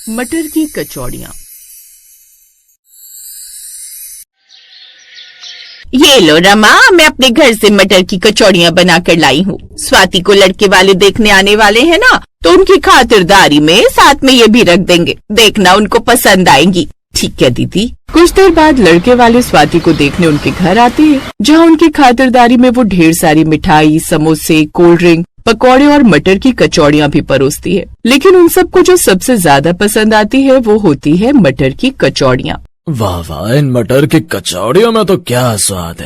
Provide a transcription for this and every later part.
मटर की कचौड़ियाँ। ये लो रमा, मैं अपने घर से मटर की कचौड़ियाँ बनाकर लाई हूँ। स्वाति को लड़के वाले देखने आने वाले हैं ना, तो उनकी खातिरदारी में साथ में ये भी रख देंगे। देखना उनको पसंद आएंगी। ठीक है दीदी। कुछ देर बाद लड़के वाले स्वाति को देखने उनके घर आते हैं, जहाँ उनकी खातिरदारी में वो ढेर सारी मिठाई, समोसे, कोल्ड ड्रिंक, पकौड़े और मटर की कचौड़ियाँ भी परोसती है। लेकिन उन सबको जो सबसे ज्यादा पसंद आती है वो होती है मटर की कचौड़ियाँ। वाह वाह, इन मटर की कचौड़ियों में तो क्या स्वाद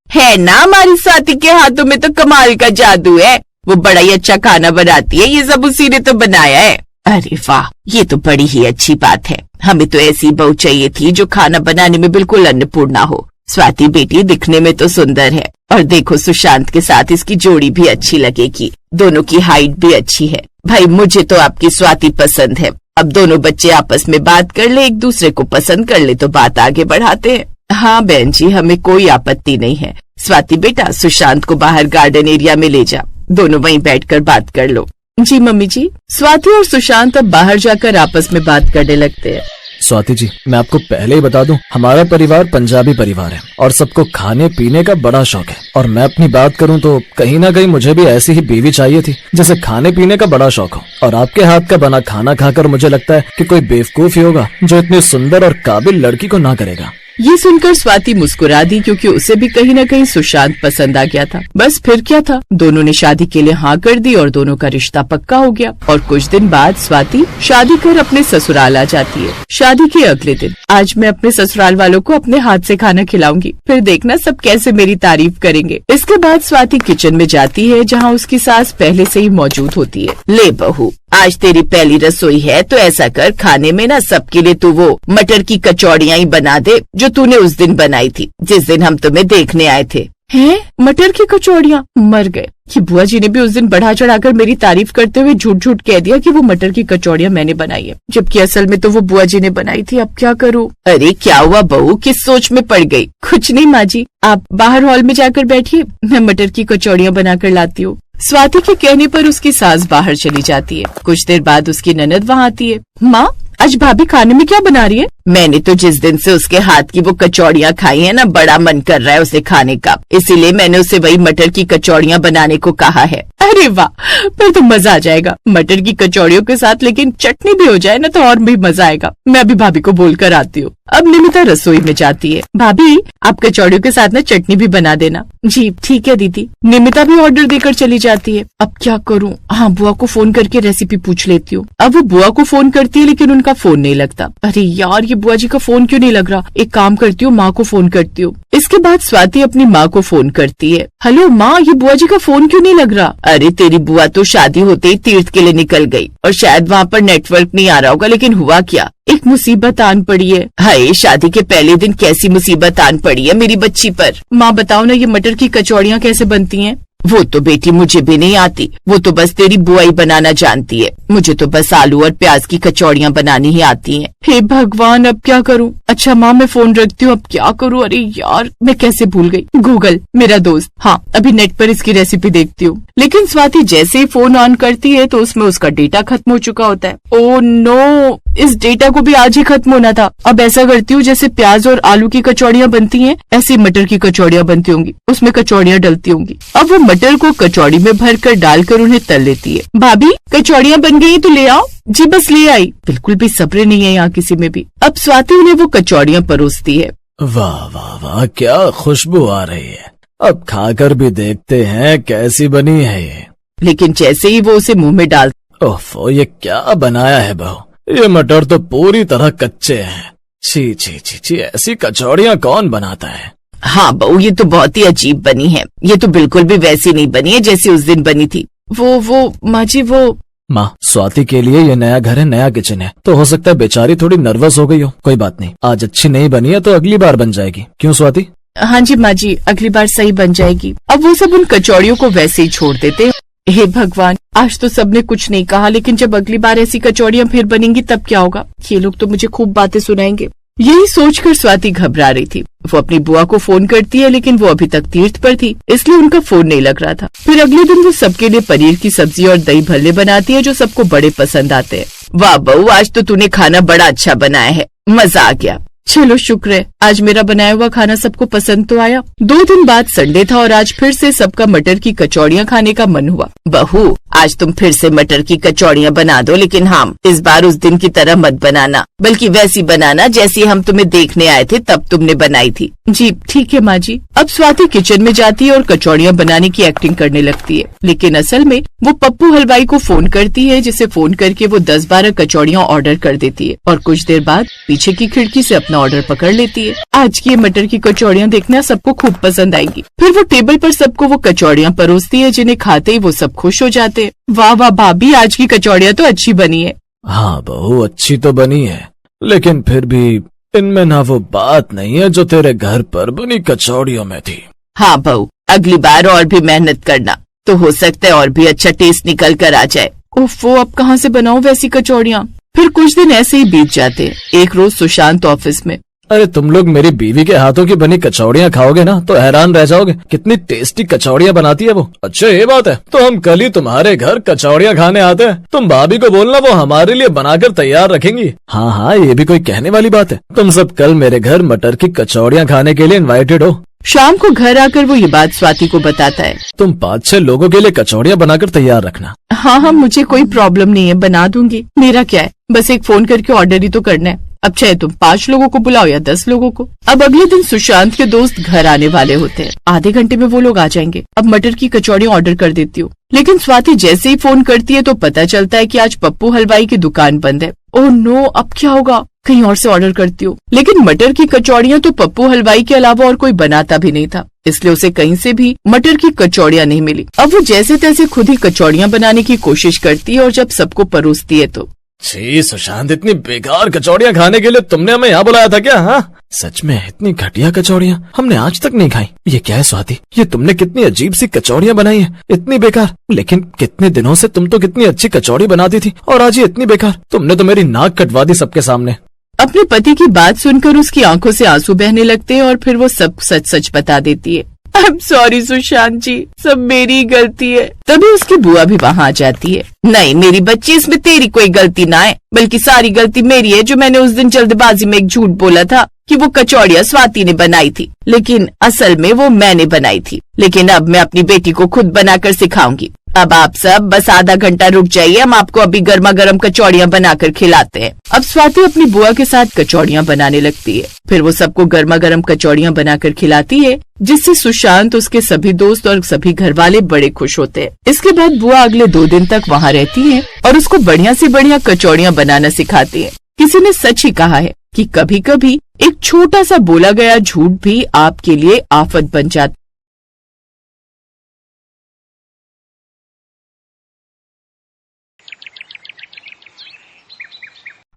है ना। हमारी स्वाति के हाथों में तो कमाल का जादू है। वो बड़ा ही अच्छा खाना बनाती है। ये सब उसी ने तो बनाया है। अरे वाह, ये तो बड़ी ही अच्छी बात है। हमें तो ऐसी बहू चाहिए थी जो खाना बनाने में बिल्कुल अन्नपूर्णा हो। स्वाति बेटी दिखने में तो सुंदर है, और देखो सुशांत के साथ इसकी जोड़ी भी अच्छी लगेगी। दोनों की हाइट भी अच्छी है। भाई मुझे तो आपकी स्वाति पसंद है। अब दोनों बच्चे आपस में बात कर ले, एक दूसरे को पसंद कर ले तो बात आगे बढ़ाते हैं। हाँ बहन जी, हमें कोई आपत्ति नहीं है। स्वाति बेटा, सुशांत को बाहर गार्डन एरिया में ले जा, दोनों वहीं बैठकर बात कर लो। जी मम्मी जी। स्वाति और सुशांत अब बाहर जाकर आपस में बात करने लगते हैं। स्वाति जी, मैं आपको पहले ही बता दूं, हमारा परिवार पंजाबी परिवार है और सबको खाने पीने का बड़ा शौक है। और मैं अपनी बात करूं तो कहीं ना कहीं मुझे भी ऐसी ही बीवी चाहिए थी जैसे खाने पीने का बड़ा शौक हो। और आपके हाथ का बना खाना खाकर मुझे लगता है कि कोई बेवकूफ ही होगा जो इतनी सुंदर और काबिल लड़की को ना करेगा। ये सुनकर स्वाति मुस्कुरा दी, क्योंकि उसे भी कहीं न कहीं सुशांत पसंद आ गया था। बस फिर क्या था, दोनों ने शादी के लिए हाँ कर दी और दोनों का रिश्ता पक्का हो गया। और कुछ दिन बाद स्वाति शादी कर अपने ससुराल आ जाती है। शादी के अगले दिन, आज मैं अपने ससुराल वालों को अपने हाथ से खाना खिलाऊंगी, फिर देखना सब कैसे मेरी तारीफ करेंगे। इसके बाद स्वाति किचन में जाती है, जहाँ उसकी सास पहले से ही मौजूद होती है। ले बहू, आज तेरी पहली रसोई है तो ऐसा कर, खाने में ना सबके लिए तू वो मटर की कचौड़ियाँ ही बना दे जो तूने उस दिन बनाई थी, जिस दिन हम तुम्हें देखने आए थे। हैं? मटर की कचौड़ियाँ? मर गए कि बुआ जी ने भी उस दिन बढ़ा चढ़ाकर मेरी तारीफ करते हुए झूठ झूठ कह दिया कि वो मटर की कचौड़ियाँ मैंने बनाई है, जबकि असल में तो वो बुआ जी ने बनाई थी। अब क्या करूँ? अरे क्या हुआ बहू, किस सोच में पड़ गई? कुछ नहीं माँ जी, आप बाहर हॉल में जाकर बैठिए, मैं मटर की कचौड़ियाँ बनाकर लाती हूँ। स्वाति के कहने पर उसकी सास बाहर चली जाती है। कुछ देर बाद उसकी ननद वहाँ आती है। माँ, आज भाभी खाने में क्या बना रही है? मैंने तो जिस दिन से उसके हाथ की वो कचौड़ियाँ खाई है ना, बड़ा मन कर रहा है उसे खाने का, इसीलिए मैंने उसे वही मटर की कचौड़ियाँ बनाने को कहा है। अरे वाह, फिर तो मजा आ जाएगा। मटर की कचौड़ियों के साथ लेकिन चटनी भी हो जाए ना तो और भी मजा आएगा। मैं अभी भाभी को बोल कर आती हूँ। अब निमिता रसोई में जाती है। भाभी, आप कचौड़ियों के साथ ना चटनी भी बना देना। जी ठीक है दीदी। निमिता भी ऑर्डर देकर चली जाती है। अब क्या करूँ? हाँ, बुआ को फोन करके रेसिपी पूछ लेती हूँ। अब वो बुआ को फोन करती है, लेकिन उनका फोन नहीं लगता। अरे यार, ये बुआ जी का फोन क्यों नहीं लग रहा? एक काम करती हूँ, माँ को फोन करती हूँ। इसके बाद स्वाति अपनी माँ को फोन करती है। हेलो माँ, ये बुआ जी का फोन क्यों नहीं लग रहा? अरे तेरी बुआ तो शादी होते ही तीर्थ के लिए निकल गई और शायद वहाँ पर नेटवर्क नहीं आ रहा होगा। लेकिन हुआ क्या? एक मुसीबत आन पड़ी है। हाय, शादी के पहले दिन कैसी मुसीबत आन पड़ी है मेरी बच्ची पर? माँ बताओ ना, ये मटर की कचौड़ियाँ कैसे बनती हैं? वो तो बेटी मुझे भी नहीं आती, वो तो बस तेरी बुआ ही बनाना जानती है। मुझे तो बस आलू और प्याज की कचौड़ियाँ बनानी ही आती हैं। हे भगवान, अब क्या करूँ? अच्छा माँ, मैं फोन रखती हूँ, अब क्या करूँ? अरे यार, मैं कैसे भूल गई। गूगल मेरा दोस्त। हाँ, अभी नेट पर इसकी रेसिपी देखती हूँ। लेकिन स्वाति जैसे ही फोन ऑन करती है तो उसमें उसका डेटा खत्म हो चुका होता है। ओह नो, इस डेटा को भी आज ही खत्म होना था। अब ऐसा करती हूँ, जैसे प्याज और आलू की कचौड़ियाँ बनती हैं, ऐसी मटर की कचौड़ियाँ बनती होंगी, उसमें कचौड़ियाँ डलती होंगी। अब वो मटर को कचौड़ी में भरकर डालकर उन्हें तल लेती है। भाभी, कचौड़ियाँ बन गई तो ले आओ। जी बस ले आई। बिल्कुल भी सब्र नहीं है यहाँ किसी में भी। अब स्वाति उन्हें वो कचौड़ियाँ परोसती है। वाह वाह वाह, क्या खुशबू आ रही है। अब खाकर भी देखते हैं कैसी बनी है ये। लेकिन जैसे ही वो उसे मुंह में डाल, ओफो, ये क्या बनाया है बहू? ये मटर तो पूरी तरह कच्चे हैं। छी छी छी छी, ऐसी कचौड़ियाँ कौन बनाता है? हाँ बहू, ये तो बहुत ही अजीब बनी है। ये तो बिल्कुल भी वैसी नहीं बनी है जैसी उस दिन बनी थी। वो माँ जी, वो माँ, स्वाति के लिए ये नया घर है, नया किचन है, तो हो सकता है बेचारी थोड़ी नर्वस हो गई हो। कोई बात नहीं, आज अच्छी नहीं बनी है तो अगली बार बन जाएगी। क्यों स्वाति? हाँ जी माँ जी, अगली बार सही बन जाएगी। अब वो सब उन कचौड़ियों को वैसे ही छोड़ देते। हे भगवान, आज तो सबने कुछ नहीं कहा, लेकिन जब अगली बार ऐसी कचौड़ियाँ फिर बनेंगी तब क्या होगा? ये लोग तो मुझे खूब बातें सुनाएंगे। यही सोचकर स्वाति घबरा रही थी। वो अपनी बुआ को फोन करती है, लेकिन वो अभी तक तीर्थ पर थी, इसलिए उनका फोन नहीं लग रहा था। फिर अगले दिन वो सबके लिए पनीर की सब्जी और दही भल्ले बनाती है, जो सबको बड़े पसंद आते हैं। वाह बहू, आज तो तूने खाना बड़ा अच्छा बनाया है, मजा आ गया। चलो शुक्र है, आज मेरा बनाया हुआ खाना सबको पसंद तो आया। 2 दिन बाद संडे था और आज फिर से सबका मटर की कचौड़ियाँ खाने का मन हुआ। बहू, आज तुम फिर से मटर की कचौड़ियाँ बना दो, लेकिन हाँ, इस बार उस दिन की तरह मत बनाना, बल्कि वैसी बनाना जैसी हम तुम्हें देखने आए थे तब तुमने बनाई थी। जी ठीक है माँ जी। अब स्वाति किचन में जाती है और कचौड़ियाँ बनाने की एक्टिंग करने लगती है, लेकिन असल में वो पप्पू हलवाई को फोन करती है, जिसे फोन करके वो 10-12 कचौड़ियाँ ऑर्डर कर देती है और कुछ देर बाद पीछे की खिड़की से अपना ऑर्डर पकड़ लेती है। आज की ये मटर की कचौड़ियाँ देखना सबको खूब पसंद आएंगी। फिर वो टेबल पर सबको वो कचौड़ियाँ परोसती है, जिन्हें खाते ही वो सब खुश हो जाते हैं। वाह वाह भाभी, आज की कचौड़ियाँ तो अच्छी बनी है। हाँ बहू, अच्छी तो बनी है, लेकिन फिर भी इनमें ना वो बात नहीं है जो तेरे घर पर बनी कचौड़ियों में थी। हाँ बहू, अगली बार और भी मेहनत करना, तो हो सकता है और भी अच्छा टेस्ट निकल कर आ जाए। ओफो, अब कहाँ से बनाऊं वैसी कचौड़ियाँ। फिर कुछ दिन ऐसे ही बीत जाते हैं। एक रोज सुशांत ऑफिस में, अरे तुम लोग मेरी बीवी के हाथों की बनी कचौड़ियाँ खाओगे ना तो हैरान रह जाओगे, कितनी टेस्टी कचौड़ियाँ बनाती है वो। अच्छा ये बात है, तो हम कल ही तुम्हारे घर कचौड़ियाँ खाने आते हैं। तुम भाभी को बोलना वो हमारे लिए बनाकर तैयार रखेंगी। हाँ हाँ, ये भी कोई कहने वाली बात है। तुम सब कल मेरे घर मटर की कचौड़ियाँ खाने के लिए इन्वाइटेड हो। शाम को घर आकर वो ये बात स्वाति को बताता है। तुम 5-6 लोगों के लिए कचौड़ियाँ बनाकर तैयार रखना। हाँ हाँ, मुझे कोई प्रॉब्लम नहीं है, बना दूंगी। मेरा क्या है, बस एक फोन करके ऑर्डर ही तो करना है। अब चाहे तुम 5 लोगों को बुलाओ या 10 लोगों को। अब अगले दिन सुशांत के दोस्त घर आने वाले होते हैं। आधे घंटे में वो लोग आ जाएंगे। अब मटर की कचौड़ियाँ ऑर्डर कर देती हूँ, लेकिन स्वाति जैसे ही फोन करती है तो पता चलता है कि आज पप्पू हलवाई की दुकान बंद है। ओह नो, अब क्या होगा, कहीं और से ऑर्डर करती हूँ। लेकिन मटर की कचौड़ियाँ तो पप्पू हलवाई के अलावा और कोई बनाता भी नहीं था, इसलिए उसे कहीं से भी मटर की कचौड़ियाँ नहीं मिली। अब वो जैसे तैसे खुद ही कचौड़ियाँ बनाने की कोशिश करती है और जब सबको परोसती है तो छी सुशांत, इतनी बेकार कचौड़ियाँ खाने के लिए तुमने हमें यहाँ बुलाया था क्या? हाँ सच में इतनी घटिया कचौड़ियाँ हमने आज तक नहीं खाई। ये क्या है स्वाति, ये तुमने कितनी अजीब सी कचौड़ियाँ बनाई है, इतनी बेकार। लेकिन कितने दिनों से तुम तो कितनी अच्छी कचौड़ी बनाती थी और आज ये इतनी बेकार। तुमने तो मेरी नाक कटवा दी सबके सामने। अपने पति की बात सुनकर उसकी आंखों से आंसू बहने लगते हैं और फिर वो सब सच सच बता देती है। आई एम सॉरी सुशांत जी, सब मेरी गलती है। तभी उसकी बुआ भी वहाँ आ जाती है। नहीं मेरी बच्ची, इसमें तेरी कोई गलती ना है, बल्कि सारी गलती मेरी है जो मैंने उस दिन जल्दबाजी में एक झूठ बोला था कि वो कचौड़ियाँ स्वाति ने बनाई थी, लेकिन असल में वो मैंने बनाई थी। लेकिन अब मैं अपनी बेटी को खुद बनाकर सिखाऊंगी। अब आप सब बस आधा घंटा रुक जाइए, हम आपको अभी गर्मा गर्म कचौड़ियाँ बनाकर खिलाते हैं। अब स्वाति अपनी बुआ के साथ कचौड़ियाँ बनाने लगती है। फिर वो सबको गर्मा गर्म कचौड़ियाँ बनाकर खिलाती है, जिससे सुशांत, उसके सभी दोस्त और सभी घर वाले बड़े खुश होते हैं। इसके बाद बुआ अगले 2 दिन तक वहाँ रहती है और उसको बढ़िया से बढ़िया कचौड़ियाँ बनाना सिखाती है। किसी ने सच ही कहा है कि कभी कभी एक छोटा सा बोला गया झूठ भी आपके लिए आफत बन जाता।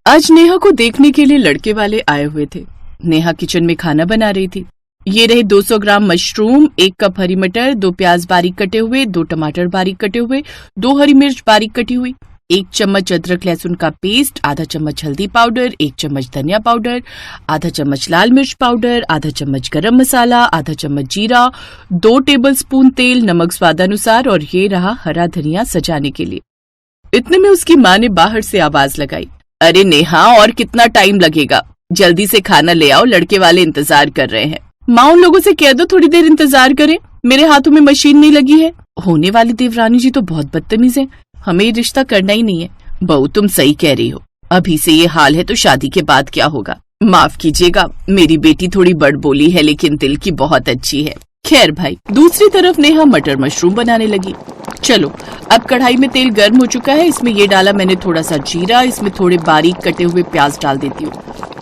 आज नेहा को देखने के लिए लड़के वाले आए हुए थे। नेहा किचन में खाना बना रही थी। ये रहे 200 ग्राम मशरूम, 1 कप हरी मटर, 2 प्याज बारीक कटे हुए, 2 टमाटर बारीक कटे हुए, 2 हरी मिर्च बारीक कटी हुई, 1 चम्मच अदरक लहसुन का पेस्ट, आधा चम्मच हल्दी पाउडर, 1 चम्मच धनिया पाउडर, आधा चम्मच लाल मिर्च पाउडर, आधा चम्मच गरम मसाला, आधा चम्मच जीरा, 2 टेबलस्पून तेल, नमक स्वादानुसार और ये रहा हरा धनिया सजाने के लिए। इतने में उसकी माँ ने बाहर से आवाज लगाई, अरे नेहा, और कितना टाइम लगेगा, जल्दी से खाना ले आओ, लड़के वाले इंतजार कर रहे हैं। माँ उन लोगों से कह दो थोड़ी देर इंतजार करें, मेरे हाथों में मशीन नहीं लगी है। होने वाली देवरानी जी तो बहुत बदतमीज है, हमें ये रिश्ता करना ही नहीं है। बहू तुम सही कह रही हो, अभी से ये हाल है तो शादी के बाद क्या होगा। माफ कीजिएगा, मेरी बेटी थोड़ी बड़बोली है लेकिन दिल की बहुत अच्छी है। खैर भाई। दूसरी तरफ नेहा मटर मशरूम बनाने लगी। चलो अब कढ़ाई में तेल गर्म हो चुका है, इसमें ये डाला मैंने थोड़ा सा जीरा, इसमें थोड़े बारीक कटे हुए प्याज डाल देती हूँ।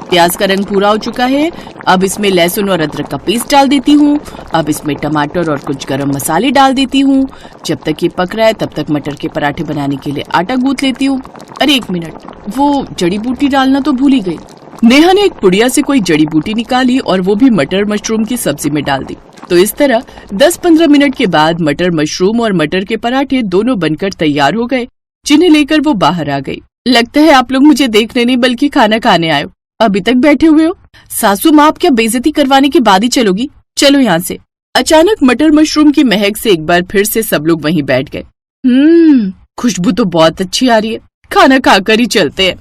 प्याज का रंग पूरा हो चुका है, अब इसमें लहसुन और अदरक का पेस्ट डाल देती हूँ। अब इसमें टमाटर और कुछ गरम मसाले डाल देती हूँ। जब तक ये पक रहा है तब तक मटर के पराठे बनाने के लिए आटा गूंथ लेती हूँ। अरे 1 मिनट, वो जड़ी बूटी डालना तो भूल ही गई। नेहा ने एक पुड़िया से कोई जड़ी बूटी निकाली और वो भी मटर मशरूम की सब्जी में डाल दी। तो इस तरह 10-15 मिनट के बाद मटर मशरूम और मटर के पराठे दोनों बनकर तैयार हो गए, जिन्हें लेकर वो बाहर आ गई। लगता है आप लोग मुझे देखने नहीं बल्कि खाना खाने आए हो, अभी तक बैठे हुए हो। सासू माँ आप क्या बेइज्जती करवाने के बाद ही चलोगी, चलो यहाँ से। अचानक मटर मशरूम की महक से एक बार फिर से सब लोग वहीं बैठ गए। खुशबू तो बहुत अच्छी आ रही है, खाना खाकर ही चलते हैं।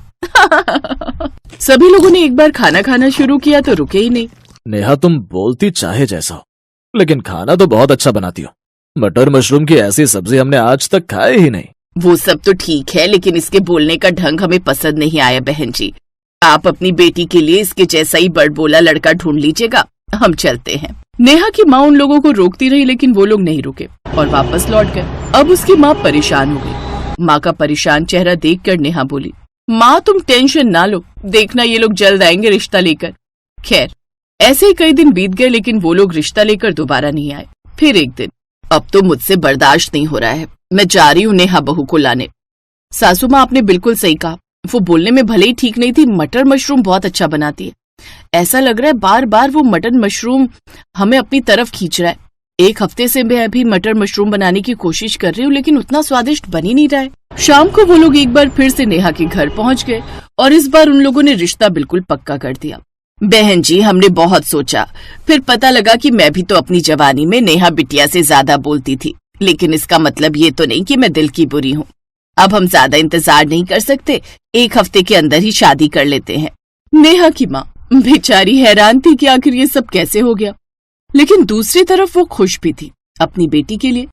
सभी लोगों ने एक बार खाना खाना शुरू किया तो रुके ही नहीं। नेहा, तुम बोलती चाहे जैसा हो, लेकिन खाना तो बहुत अच्छा बनाती हो। मटर मशरूम की ऐसी सब्जी हमने आज तक खाई ही नहीं। वो सब तो ठीक है, लेकिन इसके बोलने का ढंग हमें पसंद नहीं आया बहन जी। आप अपनी बेटी के लिए इसके जैसा ही बड़बोला लड़का ढूंढ लीजिएगा। हम चलते हैं। नेहा की माँ उन लोगों को रोकती रही, लेकिन वो लोग नहीं रुके और वापस लौट गए। अब उसकी माँ परेशान हो गई। माँ का परेशान चेहरा देखकर नेहा बोली, माँ तुम टेंशन ना लो, देखना ये लोग जल्द आएंगे रिश्ता लेकर। खैर ऐसे ही कई दिन बीत गए, लेकिन वो लोग रिश्ता लेकर दोबारा नहीं आए। फिर एक दिन, अब तो मुझसे बर्दाश्त नहीं हो रहा है, मैं जा रही हूँ नेहा बहू को लाने। सासू माँ आपने बिल्कुल सही कहा। वो बोलने में भले ही ठीक नहीं थी, मटर मशरूम बहुत अच्छा बनाती है। ऐसा लग रहा है बार बार वो मटर मशरूम हमें अपनी तरफ खींच रहा है। एक हफ्ते से मैं अभी मटर मशरूम बनाने की कोशिश कर रही हूँ, लेकिन उतना स्वादिष्ट बन ही नहीं रहा है। शाम को वो लोग एक बार फिर से नेहा के घर पहुंच गए और इस बार उन लोगों ने रिश्ता बिल्कुल पक्का कर दिया। बहन जी, हमने बहुत सोचा, फिर पता लगा कि मैं भी तो अपनी जवानी में नेहा बिटिया से ज्यादा बोलती थी, लेकिन इसका मतलब ये तो नहीं कि मैं दिल की बुरी हूँ। अब हम ज्यादा इंतजार नहीं कर सकते, एक हफ्ते के अंदर ही शादी कर लेते हैं। नेहा की माँ बेचारी हैरान थी कि आखिर ये सब कैसे हो गया, लेकिन दूसरी तरफ वो खुश भी थी अपनी बेटी के लिए।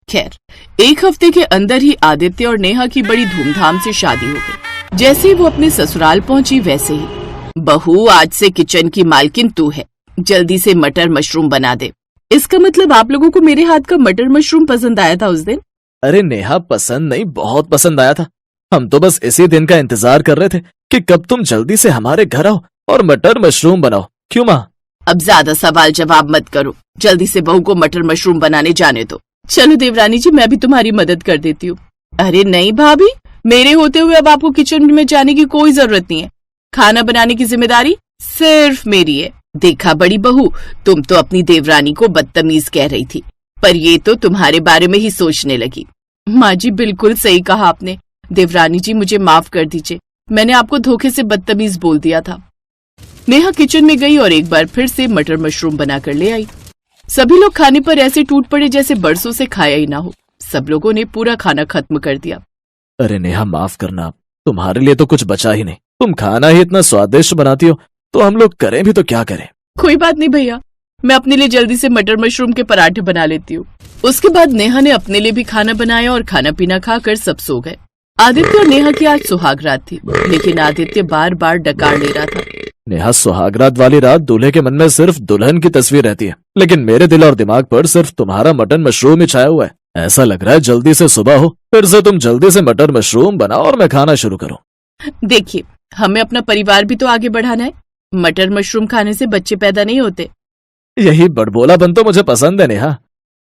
खैर एक हफ्ते के अंदर ही आदित्य और नेहा की बड़ी धूमधाम से शादी हो गई। जैसे ही वो अपने ससुराल पहुंची, वैसे ही, बहू आज से किचन की मालकिन तू है, जल्दी से मटर मशरूम बना दे। इसका मतलब आप लोगों को मेरे हाथ का मटर मशरूम पसंद आया था उस दिन? अरे नेहा, पसंद नहीं, बहुत पसंद आया था। हम तो बस इसी दिन का इंतजार कर रहे थे कि कब तुम जल्दी से हमारे घर आओ और मटर मशरूम बनाओ। क्यों माँ? अब ज्यादा सवाल जवाब मत करो, जल्दी से बहू को मटर मशरूम बनाने जाने दो। चलो देवरानी जी, मैं भी तुम्हारी मदद कर देती हूँ। अरे नहीं भाभी, मेरे होते हुए अब आपको किचन में जाने की कोई जरूरत नहीं है। खाना बनाने की जिम्मेदारी सिर्फ मेरी है। देखा बड़ी बहू, तुम तो अपनी देवरानी को बदतमीज कह रही थी, पर ये तो तुम्हारे बारे में ही सोचने लगी। माँ जी बिल्कुल सही कहा आपने। देवरानी जी मुझे माफ कर दीजिए, मैंने आपको धोखे से बदतमीज बोल दिया था। नेहा किचन में गई और एक बार फिर से मटर मशरूम बनाकर ले आई। सभी लोग खाने पर ऐसे टूट पड़े जैसे बरसों से खाया ही ना हो। सब लोगों ने पूरा खाना खत्म कर दिया। अरे नेहा, माफ करना, तुम्हारे लिए तो कुछ बचा ही नहीं। तुम खाना ही इतना स्वादिष्ट बनाती हो, तो हम लोग करें भी तो क्या करें। कोई बात नहीं भैया, मैं अपने लिए जल्दी से मटर मशरूम के पराठे बना लेती हूँ। उसके बाद नेहा ने अपने लिए भी खाना बनाया और खाना पीना खाकर सब सो गए। आदित्य और नेहा की आज सुहागरात थी, लेकिन आदित्य बार बार डकार ले रहा था। नेहा, सुहागरात वाली रात दूल्हे के मन में सिर्फ दुल्हन की तस्वीर रहती है, लेकिन मेरे दिल और दिमाग पर सिर्फ तुम्हारा मटर मशरूम ही छाया हुआ है। ऐसा लग रहा है जल्दी से सुबह हो, फिर से तुम जल्दी से मटर मशरूम बनाओ और मैं खाना शुरू करूँ। देखिए, हमें अपना परिवार भी तो आगे बढ़ाना है। मटर मशरूम खाने से बच्चे पैदा नहीं होते। यही बड़बोलापन तो मुझे पसंद है नेहा।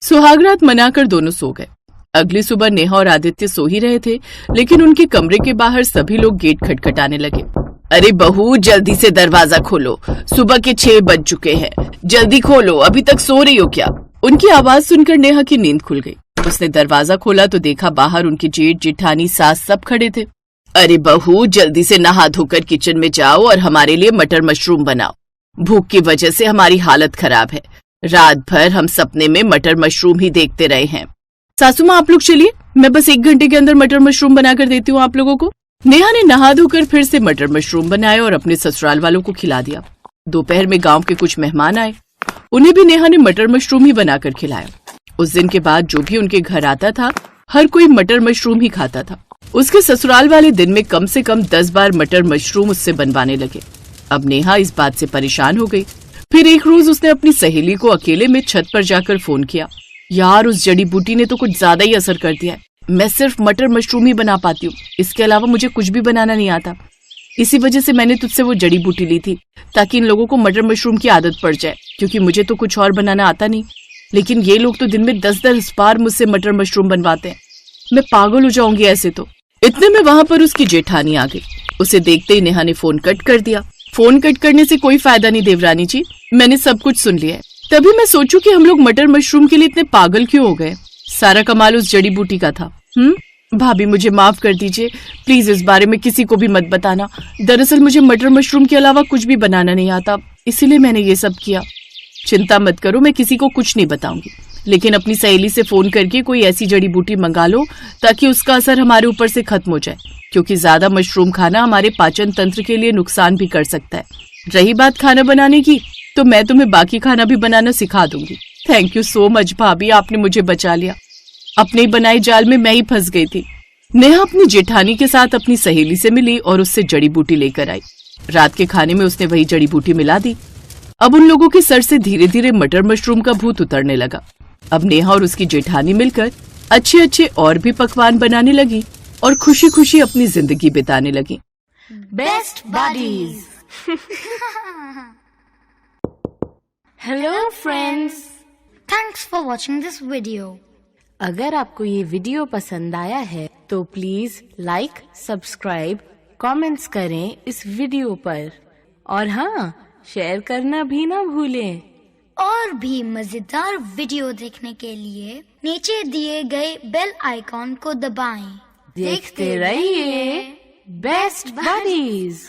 सुहागरात मनाकर दोनों सो गए। अगली सुबह नेहा और आदित्य सो ही रहे थे, लेकिन उनके कमरे के बाहर सभी लोग गेट खटखटाने लगे। अरे बहू, जल्दी से दरवाजा खोलो, सुबह के 6 बज चुके हैं, जल्दी खोलो, अभी तक सो रही हो क्या? उनकी आवाज सुनकर नेहा की नींद खुल गई। उसने दरवाजा खोला तो देखा बाहर उनके जेठ जेठानी सास सब खड़े थे। अरे बहू, जल्दी से नहा धोकर किचन में जाओ और हमारे लिए मटर मशरूम बनाओ। भूख की वजह से हमारी हालत खराब है, रात भर हम सपने में मटर मशरूम ही देखते रहे हैं। सासू माँ आप लोग चलिए, मैं बस 1 घंटे के अंदर मटर मशरूम बना कर देती हूँ आप लोगों को। नेहा ने नहा धोकर फिर से मटर मशरूम बनाए और अपने ससुराल वालों को खिला दिया। दोपहर में गांव के कुछ मेहमान आए, उन्हें भी नेहा ने मटर मशरूम ही बनाकर खिलाया। उस दिन के बाद जो भी उनके घर आता था, हर कोई मटर मशरूम ही खाता था। उसके ससुराल वाले दिन में कम से कम 10 बार मटर मशरूम उससे बनवाने लगे। अब नेहा इस बात से परेशान हो गई। फिर एक रोज उसने अपनी सहेली को अकेले में छत पर जाकर फोन किया। यार, उस जड़ी बूटी ने तो कुछ ज्यादा ही असर कर दिया है। मैं सिर्फ मटर मशरूम ही बना पाती हूँ, इसके अलावा मुझे कुछ भी बनाना नहीं आता। इसी वजह से मैंने तुझसे वो जड़ी बूटी ली थी, ताकि इन लोगों को मटर मशरूम की आदत पड़ जाए, क्योंकि मुझे तो कुछ और बनाना आता नहीं। लेकिन ये लोग तो दिन में 10-10 बार मुझसे मटर मशरूम बनवाते हैं। मैं पागल हो जाऊंगी ऐसे तो। इतने में वहां पर उसकी जेठानी आ गई। उसे देखते ही नेहा ने फोन कट कर दिया। फोन कट करने से कोई फायदा नहीं देवरानी जी, मैंने सब कुछ सुन लिया है। तभी मैं सोचूं कि हम लोग मटर मशरूम के लिए इतने पागल क्यों हो गए। सारा कमाल उस जड़ी बूटी का था। भाभी मुझे माफ कर दीजिए, प्लीज इस बारे में किसी को भी मत बताना। दरअसल मुझे मटर मशरूम के अलावा कुछ भी बनाना नहीं आता, इसीलिए मैंने ये सब किया। चिंता मत करो, मैं किसी को कुछ नहीं बताऊंगी, लेकिन अपनी सहेली से फोन करके कोई ऐसी जड़ी बूटी मंगा लो ताकि उसका असर हमारे ऊपर से खत्म हो जाए। क्योंकि ज्यादा मशरूम खाना हमारे पाचन तंत्र के लिए नुकसान भी कर सकता है। रही बात खाना बनाने की, तो मैं तुम्हें बाकी खाना भी बनाना सिखा दूंगी। थैंक यू सो मच भाभी, आपने मुझे बचा लिया। अपने ही बनाए जाल में मैं ही फंस गई थी। नेहा अपनी जेठानी के साथ अपनी सहेली से मिली और उससे जड़ी बूटी लेकर आई। रात के खाने में उसने वही जड़ी बूटी मिला दी। अब उन लोगों के सर से धीरे धीरे मटर मशरूम का भूत उतरने लगा। अब नेहा और उसकी जेठानी मिलकर अच्छे अच्छे और भी पकवान बनाने लगी और खुशी खुशी अपनी जिंदगी बिताने लगी। Best buddies. Hello friends, thanks for watching this video. अगर आपको ये वीडियो पसंद आया है तो प्लीज लाइक, सब्सक्राइब, कमेंट्स करें इस वीडियो पर और हाँ, शेयर करना भी ना भूलें। और भी मजेदार वीडियो देखने के लिए नीचे दिए गए बेल आइकॉन को दबाएं। देखते रहिए बेस्ट बडीज।